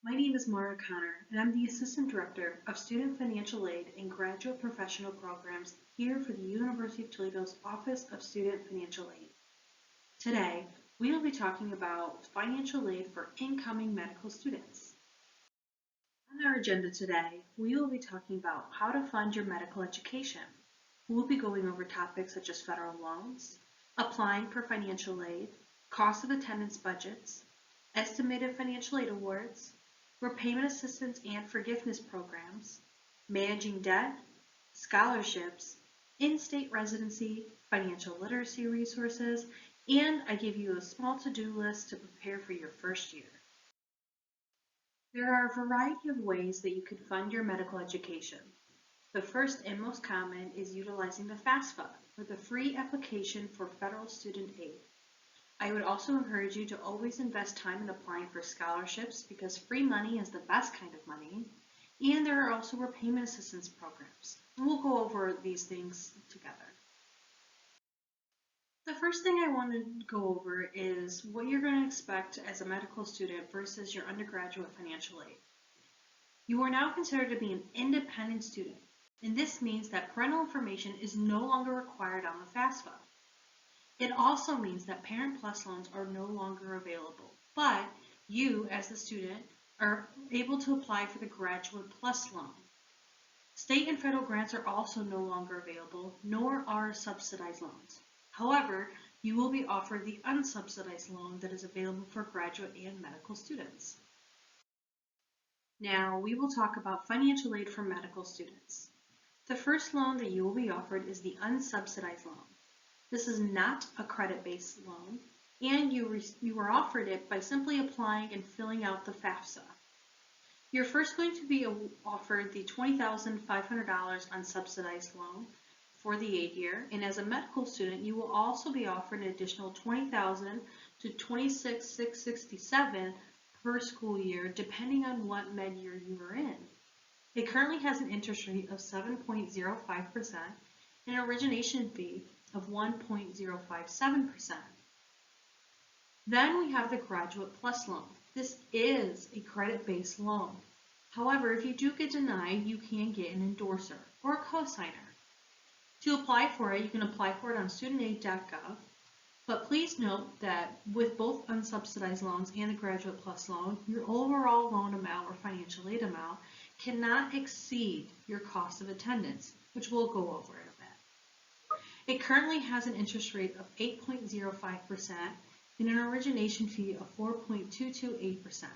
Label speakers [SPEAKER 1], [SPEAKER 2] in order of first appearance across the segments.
[SPEAKER 1] My name is Mara Connor, and I'm the Assistant Director of Student Financial Aid and Graduate Professional Programs here for the University of Toledo's Office of Student Financial Aid. Today, we will be talking about financial aid for incoming medical students. On our agenda today, we will be talking about how to fund your medical education. We'll be going over topics such as federal loans, applying for financial aid, cost of attendance budgets, estimated financial aid awards, repayment assistance and forgiveness programs, managing debt, scholarships, in-state residency, financial literacy resources, and I give you a small to-do list to prepare for your first year. There are a variety of ways that you can fund your medical education. The first and most common is utilizing the FAFSA, or the Free Application for Federal Student Aid. I would also encourage you to always invest time in applying for scholarships because free money is the best kind of money. And there are also repayment assistance programs. And we'll go over these things together. The first thing I want to go over is what you're going to expect as a medical student versus your undergraduate financial aid. You are now considered to be an independent student, and this means that parental information is no longer required on the FAFSA. It also means that Parent Plus loans are no longer available, but you, as the student, are able to apply for the Graduate Plus loan. State and federal grants are also no longer available, nor are subsidized loans. However, you will be offered the unsubsidized loan that is available for graduate and medical students. Now, we will talk about financial aid for medical students. The first loan that you will be offered is the unsubsidized loan. This is not a credit-based loan, and you are offered it by simply applying and filling out the FAFSA. You're first going to be offered the $20,500 unsubsidized loan for the aid year, and as a medical student, you will also be offered an additional $20,000 to $26,667 per school year, depending on what med year you are in. It currently has an interest rate of 7.05% and an origination fee of 1.057%. Then we have the Graduate Plus loan. This is a credit-based loan. However, if you do get denied, you can get an endorser or a cosigner. To apply for it, you can apply for it on studentaid.gov, but please note that with both unsubsidized loans and the Graduate Plus loan, your overall loan amount or financial aid amount cannot exceed your cost of attendance, which we'll go over in a bit. It currently has an interest rate of 8.05% and an origination fee of 4.228%.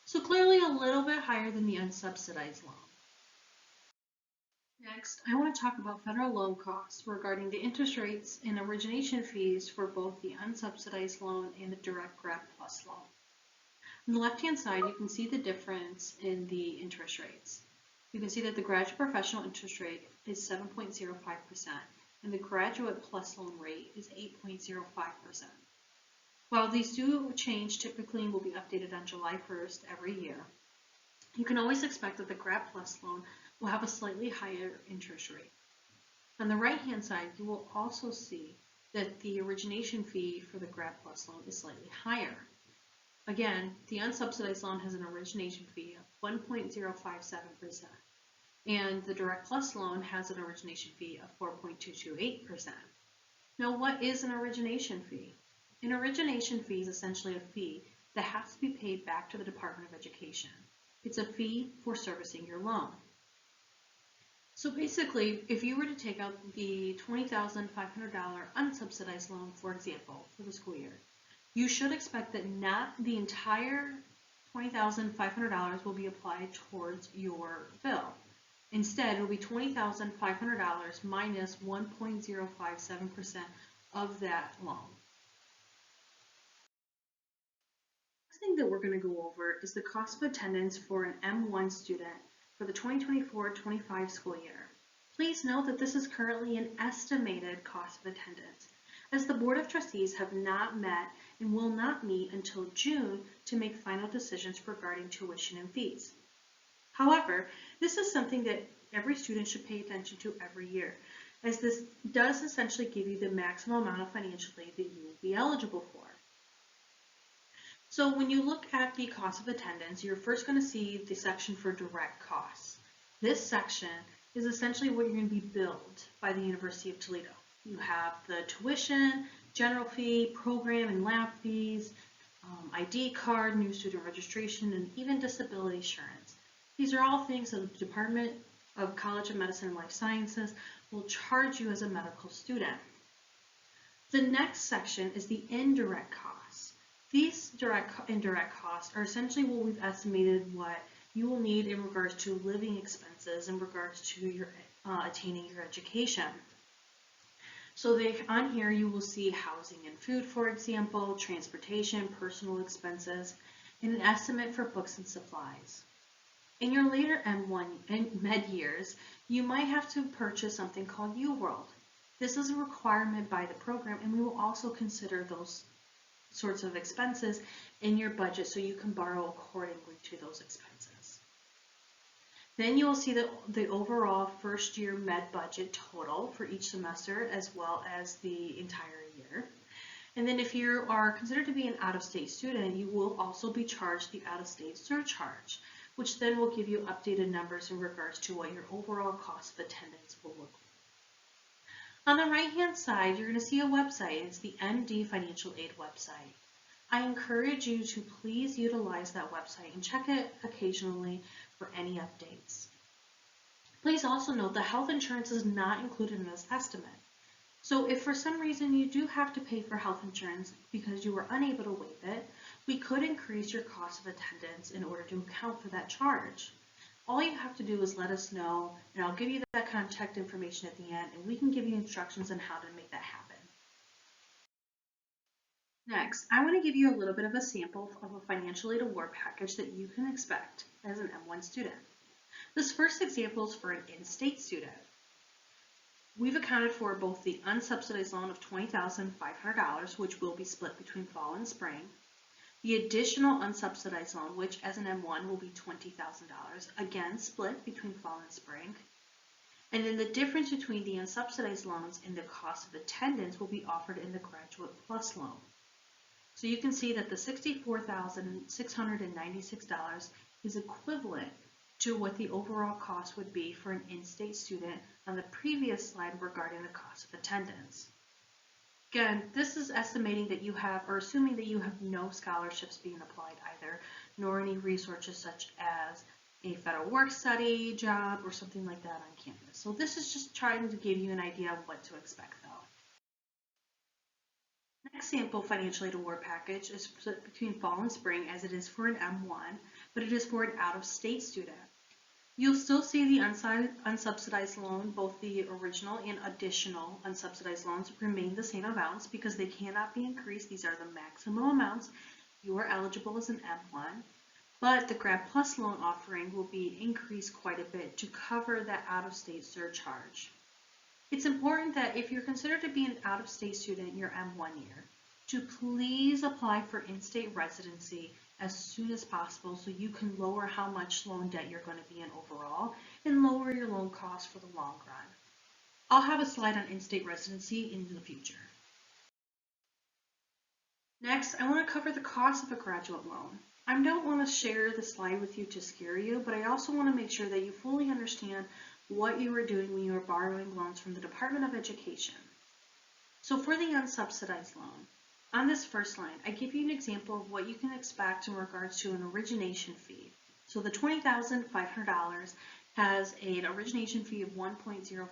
[SPEAKER 1] So clearly a little bit higher than the unsubsidized loan. Next, I want to talk about federal loan costs regarding the interest rates and origination fees for both the unsubsidized loan and the direct Grad Plus loan. On the left-hand side, you can see the difference in the interest rates. You can see that the graduate professional interest rate is 7.05% and the Graduate Plus loan rate is 8.05%. While these do change typically and will be updated on July 1st every year, you can always expect that the Grad Plus loan will have a slightly higher interest rate. On the right-hand side, you will also see that the origination fee for the Grad Plus loan is slightly higher. Again, the unsubsidized loan has an origination fee of 1.057%, and the Direct Plus loan has an origination fee of 4.228%. Now, what is an origination fee? An origination fee is essentially a fee that has to be paid back to the Department of Education. It's a fee for servicing your loan. So basically, if you were to take out the $20,500 unsubsidized loan, for example, for the school year, you should expect that not the entire $20,500 will be applied towards your bill. Instead, it will be $20,500 minus 1.057% of that loan. Next thing that we're going to go over is the cost of attendance for an M1 student for the 2024-25 school year. Please note that this is currently an estimated cost of attendance, as the Board of Trustees have not met and will not meet until June to make final decisions regarding tuition and fees. However, this is something that every student should pay attention to every year, as this does essentially give you the maximum amount of financial aid that you will be eligible for. So when you look at the cost of attendance, you're first going to see the section for direct costs. This section is essentially what you're going to be billed by the University of Toledo. You have the tuition, general fee, program and lab fees, ID card, new student registration, and even disability insurance. These are all things that the Department of College of Medicine and Life Sciences will charge you as a medical student. The next section is the indirect costs. These indirect costs are essentially what we've estimated what you will need in regards to living expenses in regards to your attaining your education. So on here you will see housing and food, for example, transportation, personal expenses, and an estimate for books and supplies. In your later M1 and med years, you might have to purchase something called UToledo. This is a requirement by the program, and we will also consider those sorts of expenses in your budget so you can borrow accordingly to those expenses. Then you will see the overall first year med budget total for each semester as well as the entire year. And then if you are considered to be an out-of-state student, you will also be charged the out-of-state surcharge, which then will give you updated numbers in regards to what your overall cost of attendance will look like. On the right-hand side, you're going to see a website. It's the MD Financial Aid website. I encourage you to please utilize that website and check it occasionally for any updates. Please also note that health insurance is not included in this estimate. So if for some reason you do have to pay for health insurance because you were unable to waive it, we could increase your cost of attendance in order to account for that charge. All you have to do is let us know, and I'll give you that contact information at the end, and we can give you instructions on how to make that happen. Next, I want to give you a little bit of a sample of a financial aid award package that you can expect as an M1 student. This first example is for an in-state student. We've accounted for both the unsubsidized loan of $20,500, which will be split between fall and spring, the additional unsubsidized loan, which as an M1 will be $20,000, again split between fall and spring. And then the difference between the unsubsidized loans and the cost of attendance will be offered in the Graduate Plus loan. So you can see that the $64,696 is equivalent to what the overall cost would be for an in-state student on the previous slide regarding the cost of attendance. Again, this is estimating that you have, or assuming that you have no scholarships being applied either, nor any resources such as a federal work study, job, or something like that on campus. So this is just trying to give you an idea of what to expect though. Next sample financial aid award package is split between fall and spring as it is for an M1, but it is for an out-of-state student. You'll still see the unsubsidized loan, both the original and additional unsubsidized loans remain the same amounts because they cannot be increased. These are the maximum amounts you are eligible as an M1, but the Grad Plus loan offering will be increased quite a bit to cover that out-of-state surcharge. It's important that if you're considered to be an out-of-state student in your M1 year, to please apply for in-state residency as soon as possible so you can lower how much loan debt you're going to be in overall and lower your loan costs for the long run. I'll have a slide on in-state residency in the future. Next, I want to cover the cost of a graduate loan. I don't want to share the slide with you to scare you, but I also want to make sure that you fully understand what you are doing when you are borrowing loans from the Department of Education. So for the unsubsidized loan, on this first line, I give you an example of what you can expect in regards to an origination fee. So the $20,500 has an origination fee of 1.057%.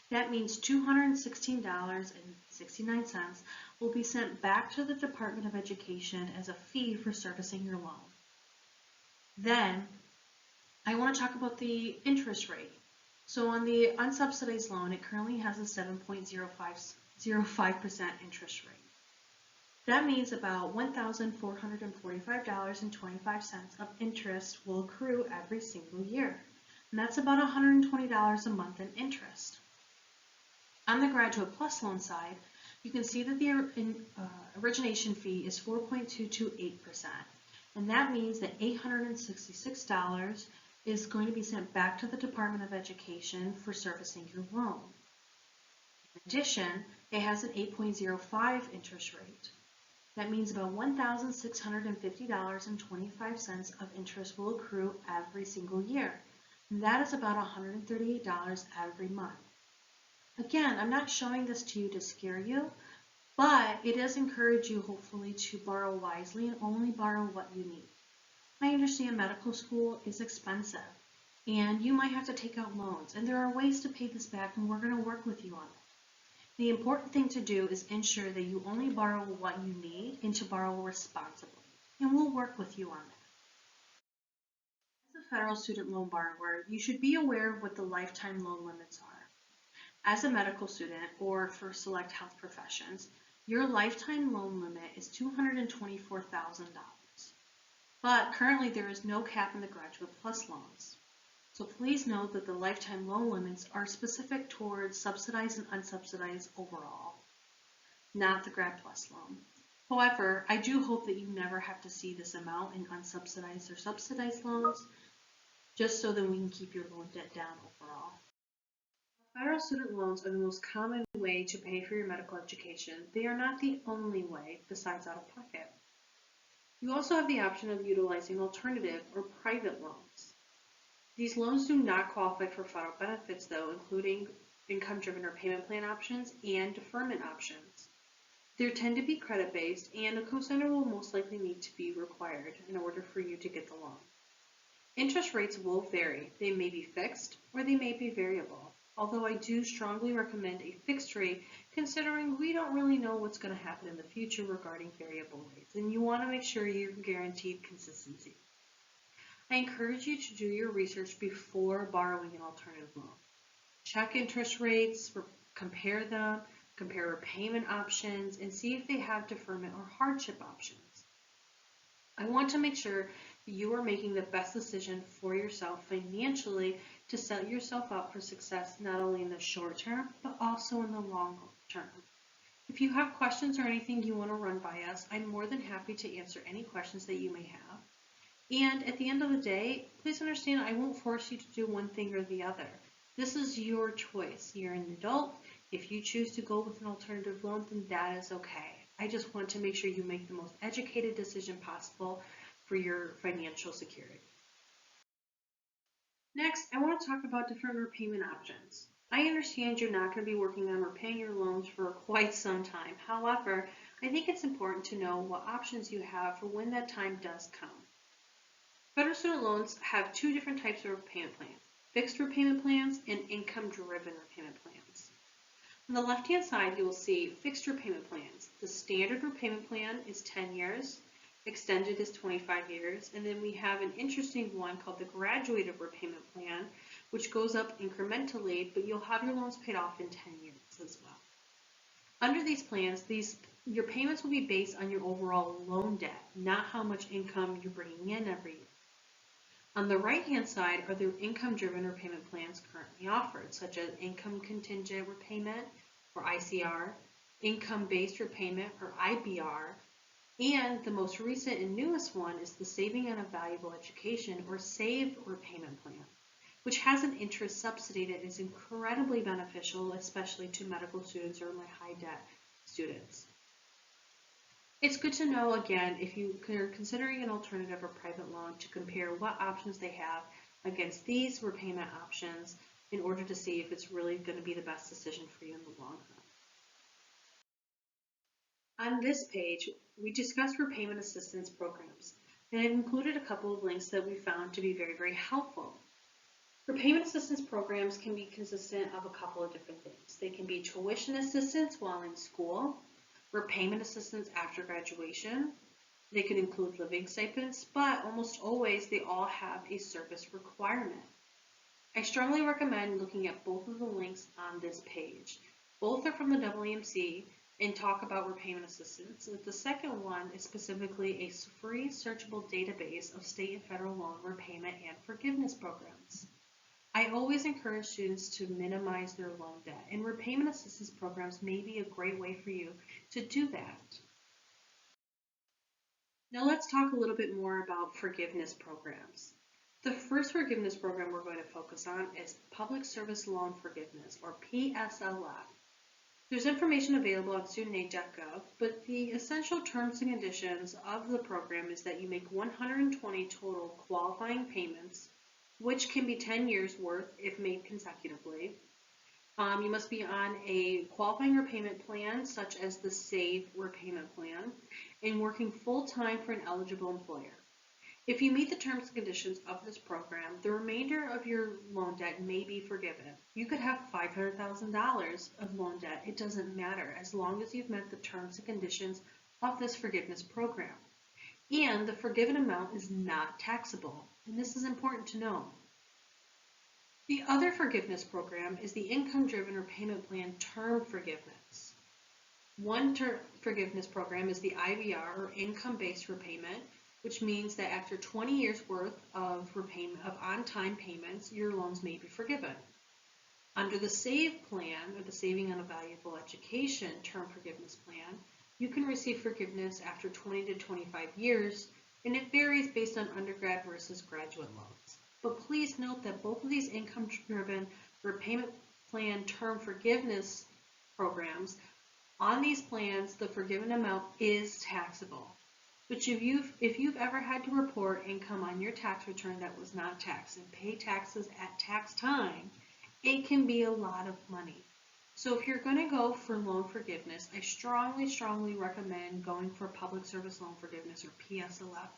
[SPEAKER 1] That means $216.69 will be sent back to the Department of Education as a fee for servicing your loan. Then, I want to talk about the interest rate. So on the unsubsidized loan, it currently has a 7.05% interest rate. That means about $1,445.25 of interest will accrue every single year. And that's about $120 a month in interest. On the Graduate Plus loan side, you can see that the origination fee is 4.228%. And that means that $866 is going to be sent back to the Department of Education for servicing your loan. In addition, it has an 8.05 interest rate. That means about $1,650.25 of interest will accrue every single year. And that is about $138 every month. Again, I'm not showing this to you to scare you, but it does encourage you hopefully to borrow wisely and only borrow what you need. I understand medical school is expensive and you might have to take out loans, and there are ways to pay this back, and we're going to work with you on it. The important thing to do is ensure that you only borrow what you need and to borrow responsibly, and we'll work with you on that. As a federal student loan borrower, you should be aware of what the lifetime loan limits are. As a medical student or for select health professions, your lifetime loan limit is $224,000. But currently there is no cap in the Graduate Plus loans. So please note that the lifetime loan limits are specific towards subsidized and unsubsidized overall, not the Grad Plus loan. However, I do hope that you never have to see this amount in unsubsidized or subsidized loans, just so that we can keep your loan debt down overall. Federal student loans are the most common way to pay for your medical education. They are not the only way besides out of pocket. You also have the option of utilizing alternative or private loans. These loans do not qualify for federal benefits though, including income-driven repayment plan options and deferment options. They tend to be credit-based, and a cosigner will most likely need to be required in order for you to get the loan. Interest rates will vary. They may be fixed or they may be variable, although I do strongly recommend a fixed rate considering we don't really know what's going to happen in the future regarding variable rates, and you want to make sure you're guaranteed consistency. I encourage you to do your research before borrowing an alternative loan. Check interest rates, compare them, compare repayment options, and see if they have deferment or hardship options. I want to make sure that you are making the best decision for yourself financially to set yourself up for success not only in the short term, but also in the long term. If you have questions or anything you want to run by us, I'm more than happy to answer any questions that you may have. And at the end of the day, please understand I won't force you to do one thing or the other. This is your choice. You're an adult. If you choose to go with an alternative loan, then that is okay. I just want to make sure you make the most educated decision possible for your financial security. Next, I want to talk about different repayment options. I understand you're not going to be working on repaying your loans for quite some time. However, I think it's important to know what options you have for when that time does come. Federal student loans have two different types of repayment plans: fixed repayment plans and income-driven repayment plans. On the left-hand side, you will see fixed repayment plans. The standard repayment plan is 10 years, extended is 25 years, and then we have an interesting one called the graduated repayment plan, which goes up incrementally, but you'll have your loans paid off in 10 years as well. Under these plans, your payments will be based on your overall loan debt, not how much income you're bringing in every year. On the right-hand side are the income-driven repayment plans currently offered, such as income contingent repayment, or ICR, income-based repayment, or IBR, and the most recent and newest one is the Saving on a Valuable Education, or SAVE repayment plan, which has an interest subsidy that is incredibly beneficial, especially to medical students or high-debt students. It's good to know, again, if you are considering an alternative or private loan, to compare what options they have against these repayment options in order to see if it's really going to be the best decision for you in the long run. On this page, we discuss repayment assistance programs, and I've included a couple of links that we found to be very, very helpful. Repayment assistance programs can be consistent of a couple of different things. They can be tuition assistance while in school, repayment assistance after graduation. They could include living stipends, but almost always they all have a service requirement. I strongly recommend looking at both of the links on this page. Both are from the AAMC and talk about repayment assistance. The second one is specifically a free searchable database of state and federal loan repayment and forgiveness programs. I always encourage students to minimize their loan debt, and repayment assistance programs may be a great way for you to do that. Now let's talk a little bit more about forgiveness programs. The first forgiveness program we're going to focus on is Public Service Loan Forgiveness, or PSLF. There's information available on studentaid.gov, but the essential terms and conditions of the program is that you make 120 total qualifying payments, which can be 10 years worth if made consecutively. You must be on a qualifying repayment plan, such as the SAVE repayment plan, and working full-time for an eligible employer. If you meet the terms and conditions of this program, the remainder of your loan debt may be forgiven. You could have $500,000 of loan debt. It doesn't matter as long as you've met the terms and conditions of this forgiveness program. And the forgiven amount is not taxable. And this is important to know. The other forgiveness program is the income-driven repayment plan term forgiveness. One term forgiveness program is the IVR, or income-based repayment, which means that after 20 years worth of repayment of on-time payments, your loans may be forgiven. Under the SAVE plan, or the Saving on a Valuable Education term forgiveness plan, you can receive forgiveness after 20 to 25 years, and it varies based on undergrad versus graduate loans. But please note that both of these income-driven repayment plan term forgiveness programs, on these plans, the forgiven amount is taxable. But if you've ever had to report income on your tax return that was not taxed and pay taxes at tax time, it can be a lot of money. So if you're going to go for loan forgiveness, I strongly recommend going for public service loan forgiveness, or PSLF,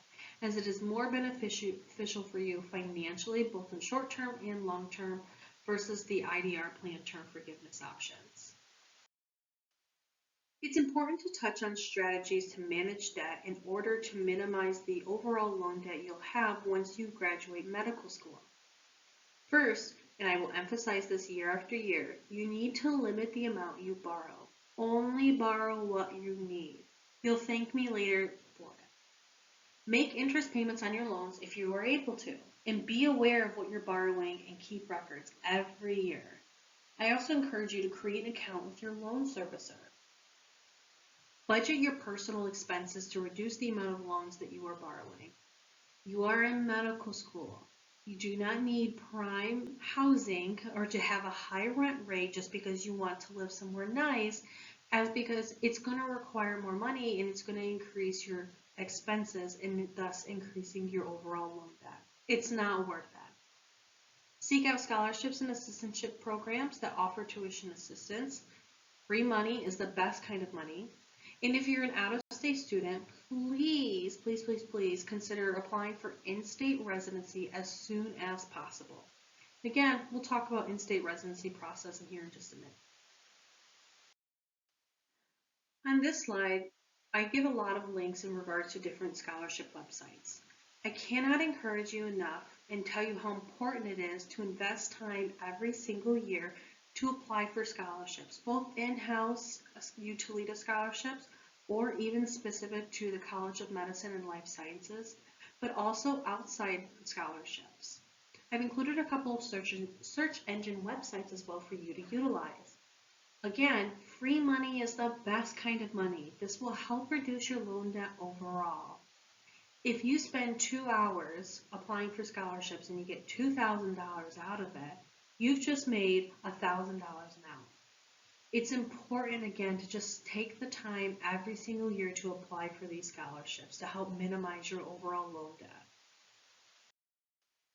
[SPEAKER 1] as it is more beneficial for you financially, both in short term and long term, versus the IDR plan term forgiveness options. It's important to touch on strategies to manage debt in order to minimize the overall loan debt you'll have once you graduate medical school. First, and I will emphasize this year after year, you need to limit the amount you borrow. Only borrow what you need. You'll thank me later for it. Make interest payments on your loans if you are able to, and be aware of what you're borrowing and keep records every year. I also encourage you to create an account with your loan servicer. Budget your personal expenses to reduce the amount of loans that you are borrowing. You are in medical school. You do not need prime housing or to have a high rent rate just because you want to live somewhere nice, as because it's going to require more money and it's going to increase your expenses and thus increasing your overall loan debt. It's not worth that. Seek out scholarships and assistantship programs that offer tuition assistance. Free money is the best kind of money. And if you're an out-of-state student, please consider applying for in-state residency as soon as possible. Again, we'll talk about in-state residency process in here in just a minute. On this slide, I give a lot of links in regards to different scholarship websites. I cannot encourage you enough and tell you how important it is to invest time every single year to apply for scholarships, both in-house UToledo scholarships or even specific to the College of Medicine and Life Sciences, but also outside scholarships. I've included a couple of search engine websites as well for you to utilize. Again, free money is the best kind of money. This will help reduce your loan debt overall. If you spend 2 hours applying for scholarships and you get $2,000 out of it, you've just made $1,000 an hour. It's important, again, to just take the time every single year to apply for these scholarships to help minimize your overall loan debt.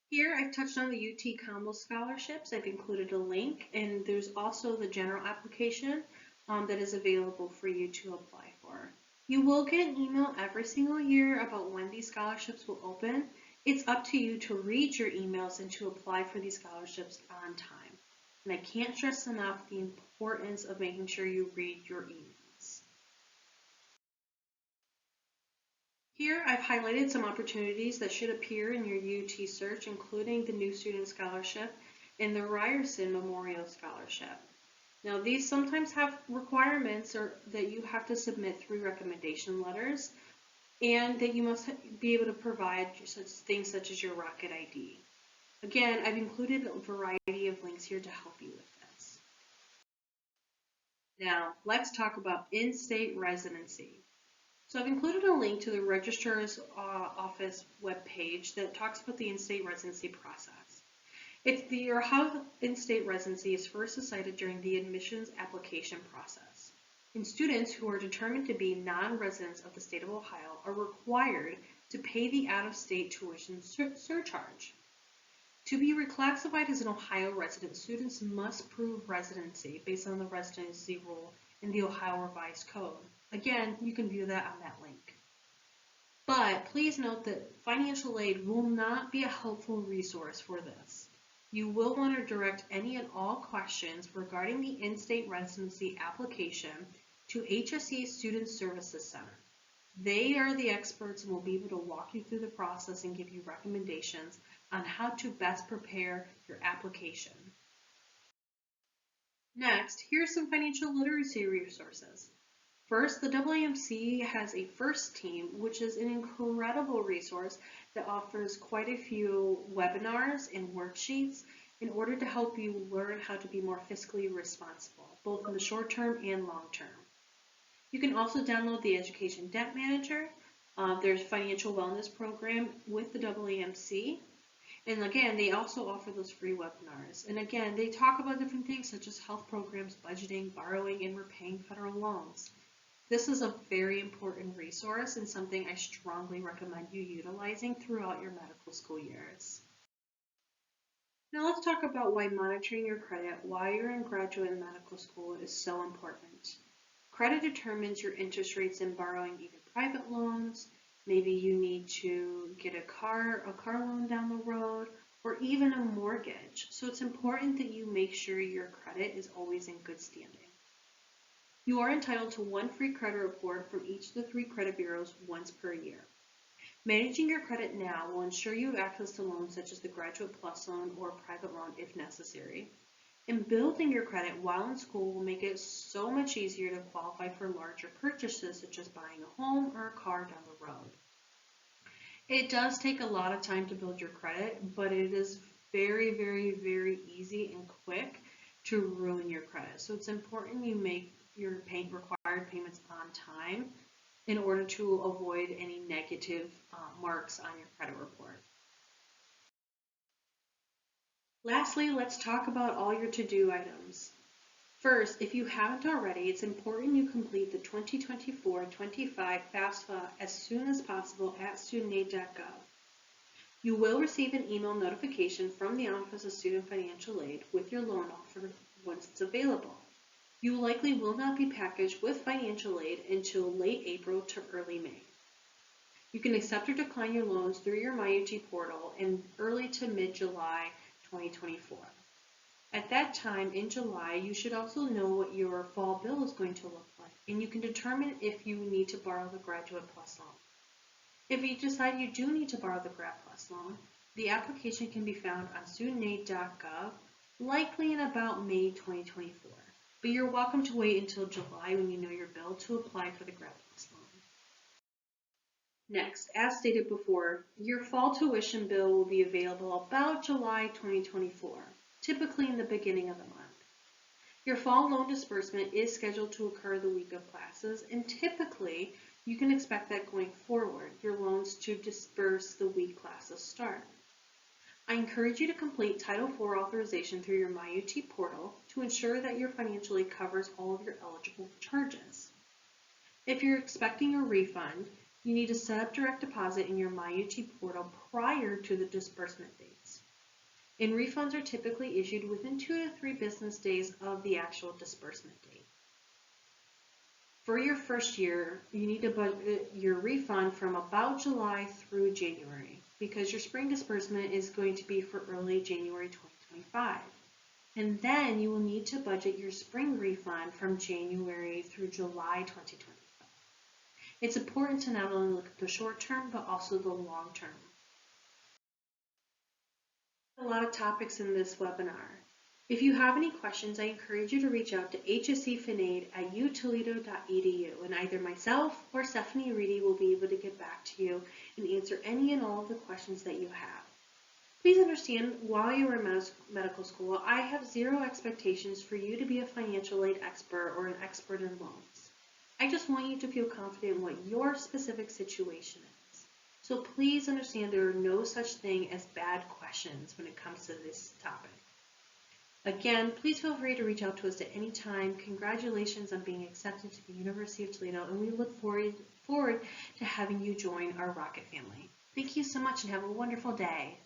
[SPEAKER 1] Here, I've touched on the UT Combo scholarships. I've included a link, and there's also the general application that is available for you to apply for. You will get an email every single year about when these scholarships will open. It's up to you to read your emails and to apply for these scholarships on time. And I can't stress enough the importance of making sure you read your emails. Here, I've highlighted some opportunities that should appear in your UT search, including the New Student Scholarship and the Ryerson Memorial Scholarship. Now, these sometimes have requirements that you have to submit 3 recommendation letters, and that you must be able to provide things such as your Rocket ID. Again, I've included a variety of links here to help you with this. Now, let's talk about in-state residency. So I've included a link to the Registrar's Office webpage that talks about the in-state residency process. Your Ohio in-state residency is first decided during the admissions application process. And students who are determined to be non-residents of the state of Ohio are required to pay the out-of-state tuition surcharge. To be reclassified as an Ohio resident, students must prove residency based on the residency rule in the Ohio Revised Code. Again, you can view that on that link. But please note that financial aid will not be a helpful resource for this. You will want to direct any and all questions regarding the in-state residency application to HSC Student Services Center. They are the experts and will be able to walk you through the process and give you recommendations on how to best prepare your application. Next, here's some financial literacy resources. First, the AAMC has a FIRST team, which is an incredible resource that offers quite a few webinars and worksheets in order to help you learn how to be more fiscally responsible, both in the short term and long term. You can also download the Education Debt Manager. There's a financial wellness program with the AAMC. And again, they also offer those free webinars. And again, they talk about different things such as health programs, budgeting, borrowing, and repaying federal loans. This is a very important resource and something I strongly recommend you utilizing throughout your medical school years. Now let's talk about why monitoring your credit while you're in graduate and medical school is so important. Credit determines your interest rates in borrowing either private loans, maybe you need to get a car loan down the road, or even a mortgage. So it's important that you make sure your credit is always in good standing. You are entitled to one free credit report from each of the 3 credit bureaus once per year. Managing your credit now will ensure you have access to loans such as the Graduate Plus loan or private loan if necessary. And building your credit while in school will make it so much easier to qualify for larger purchases such as buying a home or a car down the road. It does take a lot of time to build your credit, but it is very, very, very easy and quick to ruin your credit. So it's important you make your required payments on time in order to avoid any negative marks on your credit report. Lastly, let's talk about all your to-do items. First, if you haven't already, it's important you complete the 2024-25 FAFSA as soon as possible at studentaid.gov. You will receive an email notification from the Office of Student Financial Aid with your loan offer once it's available. You likely will not be packaged with financial aid until late April to early May. You can accept or decline your loans through your MyUT portal in early to mid-July 2024. At that time, in July, you should also know what your fall bill is going to look like, and you can determine if you need to borrow the Graduate Plus loan. If you decide you do need to borrow the Grad Plus loan, the application can be found on studentaid.gov, likely in about May 2024. But you're welcome to wait until July when you know your bill to apply for the Grad Plus loan. Next, as stated before, your fall tuition bill will be available about July 2024, typically in the beginning of the month. Your fall loan disbursement is scheduled to occur the week of classes, and typically you can expect that going forward, your loans to disburse the week classes start. I encourage you to complete Title IV authorization through your MyUT portal to ensure that your financial aid covers all of your eligible charges. If you're expecting a refund, you need to set up direct deposit in your MyUT portal prior to the disbursement dates. And refunds are typically issued within 2 to 3 business days of the actual disbursement date. For your first year, you need to budget your refund from about July through January, because your spring disbursement is going to be for early January 2025. And then you will need to budget your spring refund from January through July 2025. It's important to not only look at the short term, but also the long term. A lot of topics in this webinar. If you have any questions, I encourage you to reach out to HSC FinAid at UToledo.edu, and either myself or Stephanie Reedy will be able to get back to you and answer any and all of the questions that you have. Please understand, while you are in medical school, I have zero expectations for you to be a financial aid expert or an expert in loans. I just want you to feel confident in what your specific situation is. So please understand there are no such thing as bad questions when it comes to this topic. Again, please feel free to reach out to us at any time. Congratulations on being accepted to the University of Toledo, and we look forward to having you join our Rocket family. Thank you so much and have a wonderful day.